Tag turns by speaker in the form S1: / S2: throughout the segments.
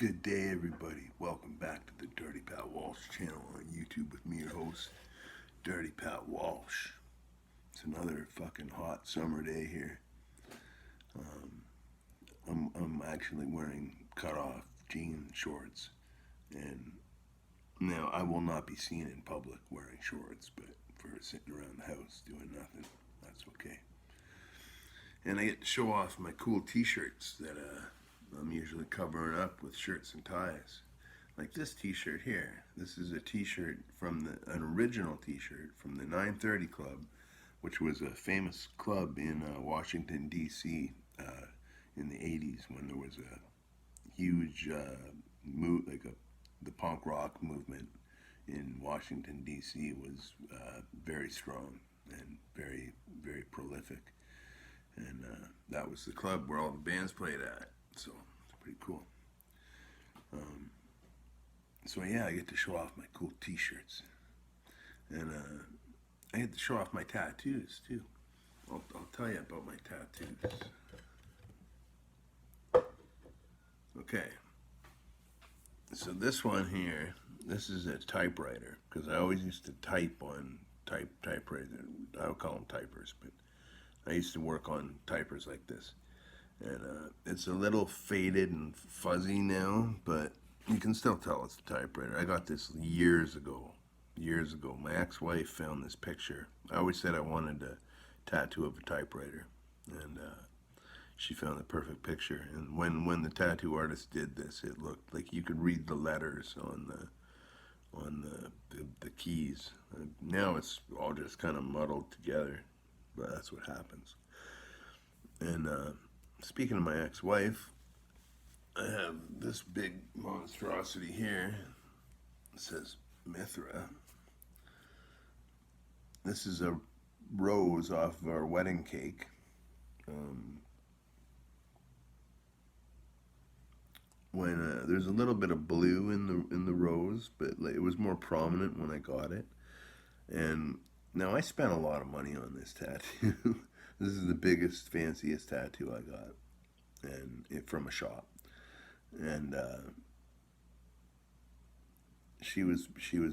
S1: Good day, everybody. Welcome back to the Dirty Pat Walsh channel on YouTube with me, your host, Dirty Pat Walsh. It's another fucking hot summer day here. I'm actually wearing cut-off jean shorts, and now I will not be seen in public wearing shorts, but for sitting around the house doing nothing, that's okay. And I get to show off my cool t-shirts that I'm usually covering up with shirts and ties. Like this t-shirt here. This is a t-shirt from an original t-shirt from the 930 Club, which was a famous club in Washington, D.C. In the 80s when there was a huge the punk rock movement in Washington, D.C. was very strong and very, very prolific. And that was the club where all the bands played at. So it's pretty cool. So yeah, I get to show off my cool t-shirts. And I get to show off my tattoos too. I'll tell you about my tattoos. Okay. So this one here, this is a typewriter. Because I always used to type on typewriter. I would call them typers, but I used to work on typers like this. And it's a little faded and fuzzy now, but you can still tell it's a typewriter. I got this years ago. Years ago. My ex-wife found this picture. I always said I wanted a tattoo of a typewriter. And she found the perfect picture. And when the tattoo artist did this, it looked like you could read the letters on the keys. Now it's all just kind of muddled together, but that's what happens. And speaking of my ex-wife, I have this big monstrosity here. It says Mithra. This is a rose off of our wedding cake. When there's a little bit of blue in the rose, but it was more prominent when I got it. And now I spent a lot of money on this tattoo. This is the biggest, fanciest tattoo I got, and from a shop. And she was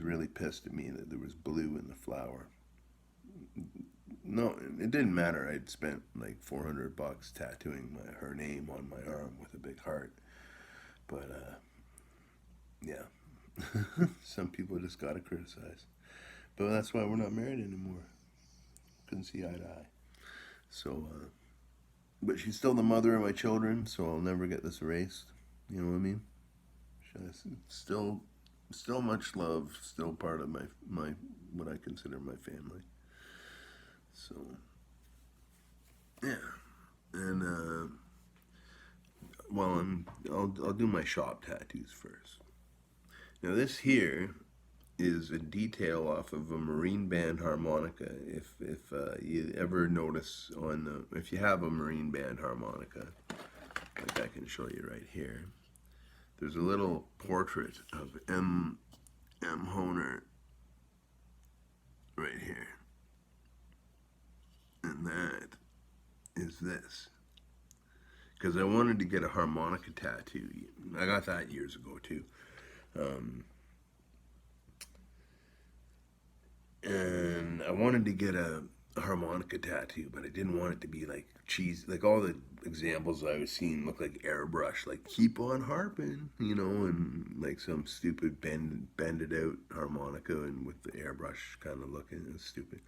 S1: really pissed at me that there was blue in the flower. No, it didn't matter. I'd spent like $400 tattooing her name on my arm with a big heart. But yeah, some people just gotta criticize. But that's why we're not married anymore. Couldn't see eye to eye. So, but she's still the mother of my children, so I'll never get this erased. You know what I mean? Still much love. Still part of my what I consider my family. So, yeah, and well, I'll do my shop tattoos first. Now this here is a detail off of a marine band harmonica. If you ever notice if you have a marine band harmonica, like I can show you right here, there's a little portrait of M. Honer right here, and that is this. Because I wanted to get a harmonica tattoo. I got that years ago too. And I wanted to get a harmonica tattoo, but I didn't want it to be like cheese. Like all the examples I was seeing look like airbrush, like keep on harping, and like some stupid bended out harmonica and with the airbrush kind of looking. It's stupid.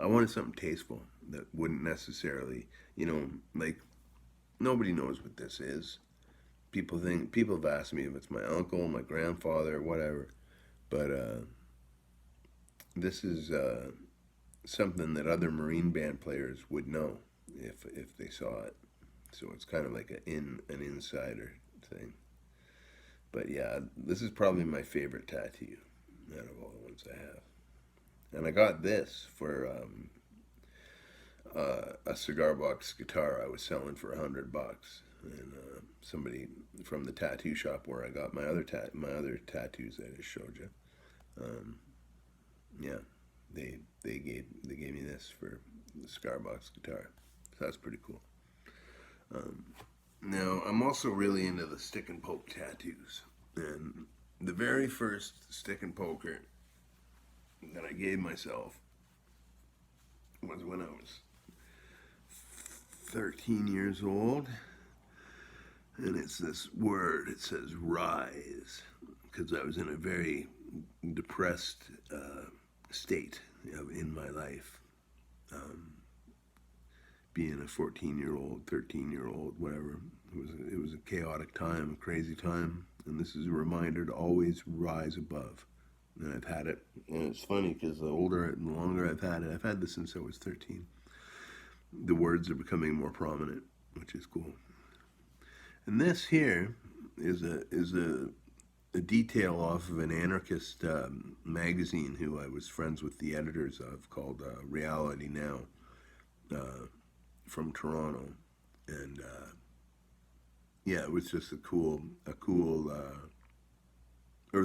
S1: I wanted something tasteful that wouldn't necessarily, like nobody knows what this is. People have asked me if it's my uncle, my grandfather, whatever, but this is something that other marine band players would know if they saw it. So it's kind of like an insider thing. But yeah, this is probably my favorite tattoo out of all the ones I have. And I got this for a cigar box guitar I was selling for $100, and somebody from the tattoo shop where I got my other tattoos that I just showed you. Yeah, they gave me this for the cigar box guitar, so that's pretty cool. Now, I'm also really into the stick and poke tattoos. And the very first stick and poker that I gave myself was when I was 13 years old. And it's this word, it says rise. Because I was in a very depressed state in my life. Being a 14-year-old, 13-year-old, whatever. It was a chaotic time, a crazy time, and this is a reminder to always rise above. And I've had it, and it's funny because the older and the longer I've had this since I was 13. The words are becoming more prominent, which is cool. And this here is a detail off of an anarchist magazine who I was friends with the editors of called Reality Now. From Toronto, and yeah, it was just a cool, or I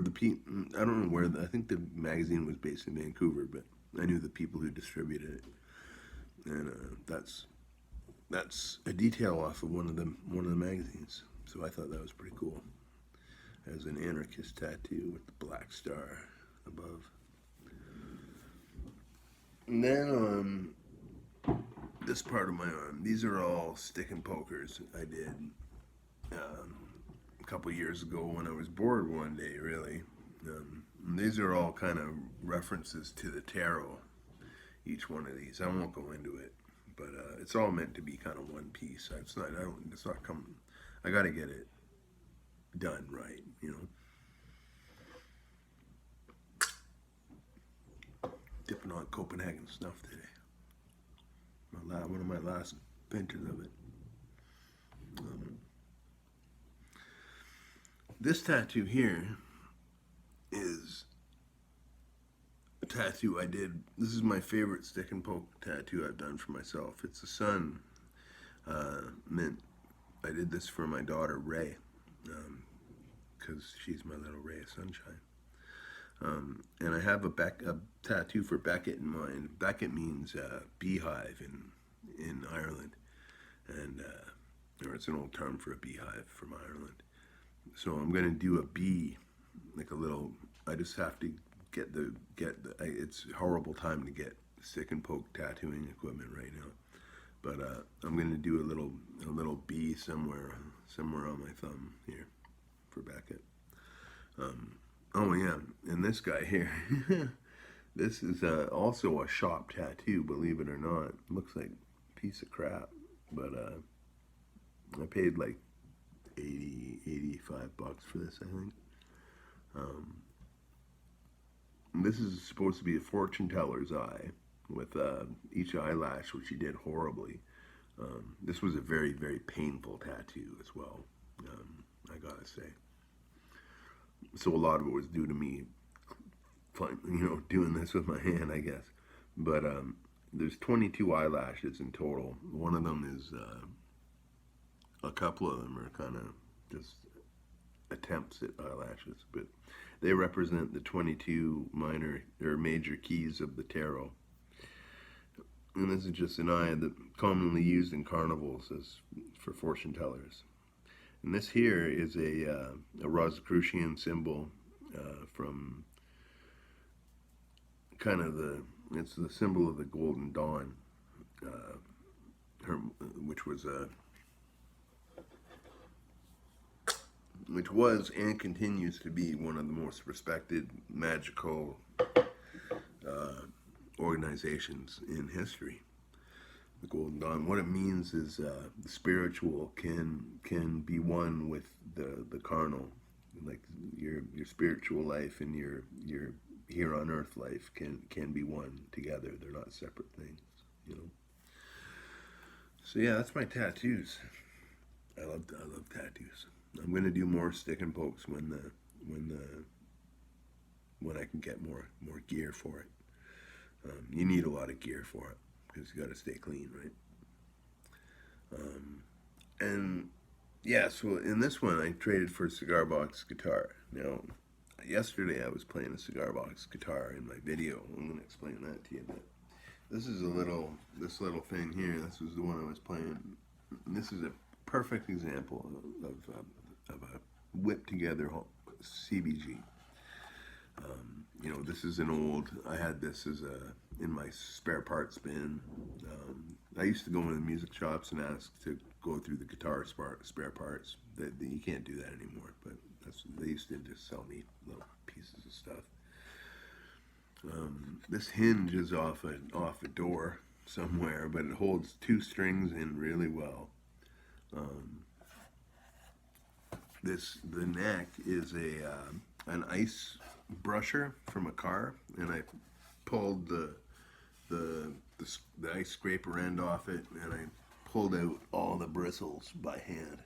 S1: don't know where. I think the magazine was based in Vancouver, but I knew the people who distributed it, and that's a detail off of one of the magazines. So I thought that was pretty cool. As an anarchist tattoo with the black star above, and then this part of my arm. These are all stick and pokers I did a couple years ago when I was bored one day, really. These are all kind of references to the tarot, each one of these. I won't go into it, but it's all meant to be kind of one piece. It's not coming. I got to get it done right, you know. Dipping on Copenhagen snuff today. One of my last pictures of it. This tattoo here is a tattoo I did. This is my favorite stick and poke tattoo I've done for myself. It's a sun mint. I did this for my daughter Ray, because she's my little ray of sunshine. And I have a tattoo for Beckett in mind. Beckett means beehive in Ireland, and or it's an old term for a beehive from Ireland. So I'm gonna do a bee, like a little. I just have to get the. It's a horrible time to get stick and poke tattooing equipment right now, but I'm gonna do a little bee somewhere on my thumb here for Beckett. Oh yeah, and this guy here, this is also a shop tattoo, believe it or not. Looks like a piece of crap, but I paid like 85 bucks for this, I think. This is supposed to be a fortune teller's eye with each eyelash, which he did horribly. This was a very, very painful tattoo as well, I gotta say. So a lot of it was due to me, doing this with my hand, I guess. But there's 22 eyelashes in total. One of them is, a couple of them are kind of just attempts at eyelashes, but they represent the 22 minor or major keys of the tarot. And this is just an eye that commonly used in carnivals as for fortune tellers. And this here is a Rosicrucian symbol from kind of it's the symbol of the Golden Dawn, which was and continues to be one of the most respected magical organizations in history. The Golden Dawn. What it means is the spiritual can be one with the carnal, like your spiritual life and your here on earth life can be one together. They're not separate things, you know. So yeah, that's my tattoos. I love tattoos. I'm gonna do more stick and pokes when I can get more gear for it. You need a lot of gear for it because you got to stay clean, right? And yeah, so in this one I traded for a cigar box guitar. Now, yesterday I was playing a cigar box guitar in my video. I'm gonna explain that to you. But this is this little thing here. This was the one I was playing. And this is a perfect example of a whipped together CBG. You know, this is an old. I had this as in my spare parts bin. I used to go into the music shops and ask to go through the guitar spare parts. You can't do that anymore, but they used to just sell me little pieces of stuff. This hinge is off a door somewhere, but it holds two strings in really well. The neck is an ice brusher from a car, and I pulled the ice scraper end off it, and I pulled out all the bristles by hand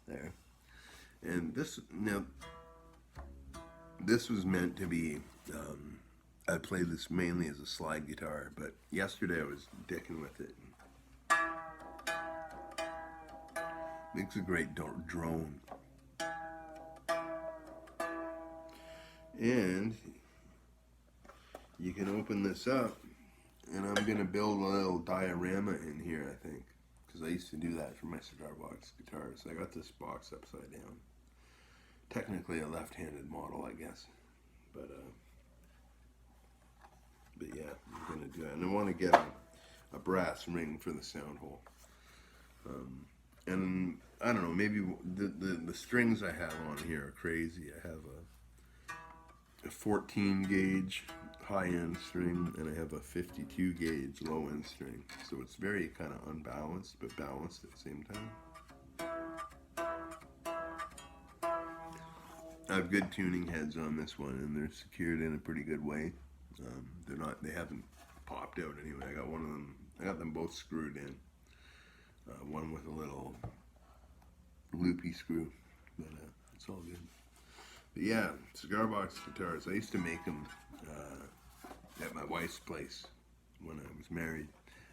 S1: there. And this was meant to be. I played this mainly as a slide guitar, but yesterday I was dicking with it. Makes a great drone. And you can open this up, and I'm going to build a little diorama in here, I think, because I used to do that for my cigar box guitars. I got this box upside down. Technically a left-handed model, I guess, but yeah, I'm going to do that. And I want to get a brass ring for the sound hole. And I don't know, maybe the strings I have on here are crazy. I have a 14 gauge high end string, and I have a 52 gauge low end string. So it's very kind of unbalanced, but balanced at the same time. I have good tuning heads on this one, and they're secured in a pretty good way. They haven't popped out anyway. I got them both screwed in. One with a little loopy screw, but it's all good. But yeah, cigar box guitars. I used to make them at my wife's place when I was married,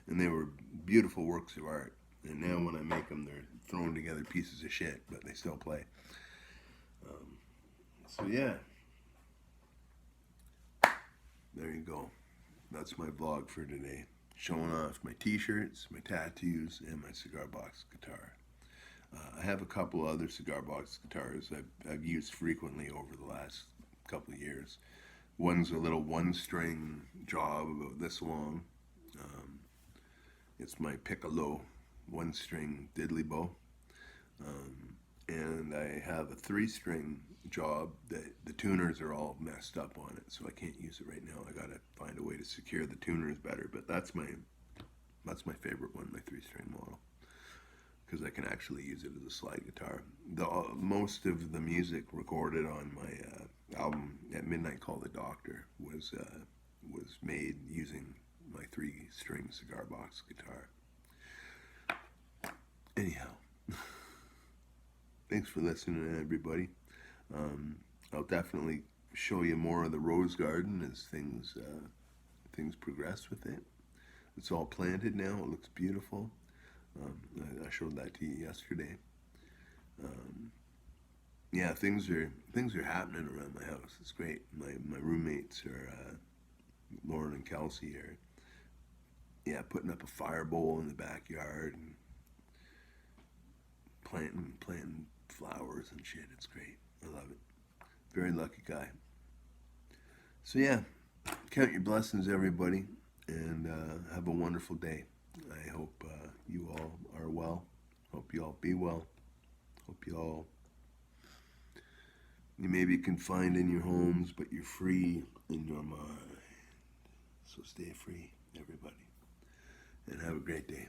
S1: and they were beautiful works of art. And now when I make them, they're thrown together pieces of shit, but they still play. So yeah, there you go. That's my vlog for today. Showing off my t-shirts, my tattoos, and my cigar box guitar. I have a couple other cigar box guitars I've used frequently over the last couple of years. One's a little one-string job about this long. It's my piccolo one-string diddly bow. And I have a 3-string job that the tuners are all messed up on it, so I can't use it right now. I gotta find a way to secure the tuners better, but that's my favorite one, my 3-string model, because I can actually use it as a slide guitar. Most of the music recorded on my album At Midnight Call the Doctor was made using my 3-string cigar box guitar. Anyhow, thanks for listening, everybody. I'll definitely show you more of the rose garden as things progress with it. It's all planted now. It looks beautiful. I showed that to you yesterday. Yeah, things are happening around my house. It's great. My roommates are Lauren and Kelsey are putting up a fire bowl in the backyard and planting flowers and shit. It's great. I love it. Very lucky guy. So yeah, count your blessings, everybody, and have a wonderful day. I hope you all are well. Hope you all be well. Hope you may be confined in your homes, but you're free in your mind. So stay free, everybody, and have a great day.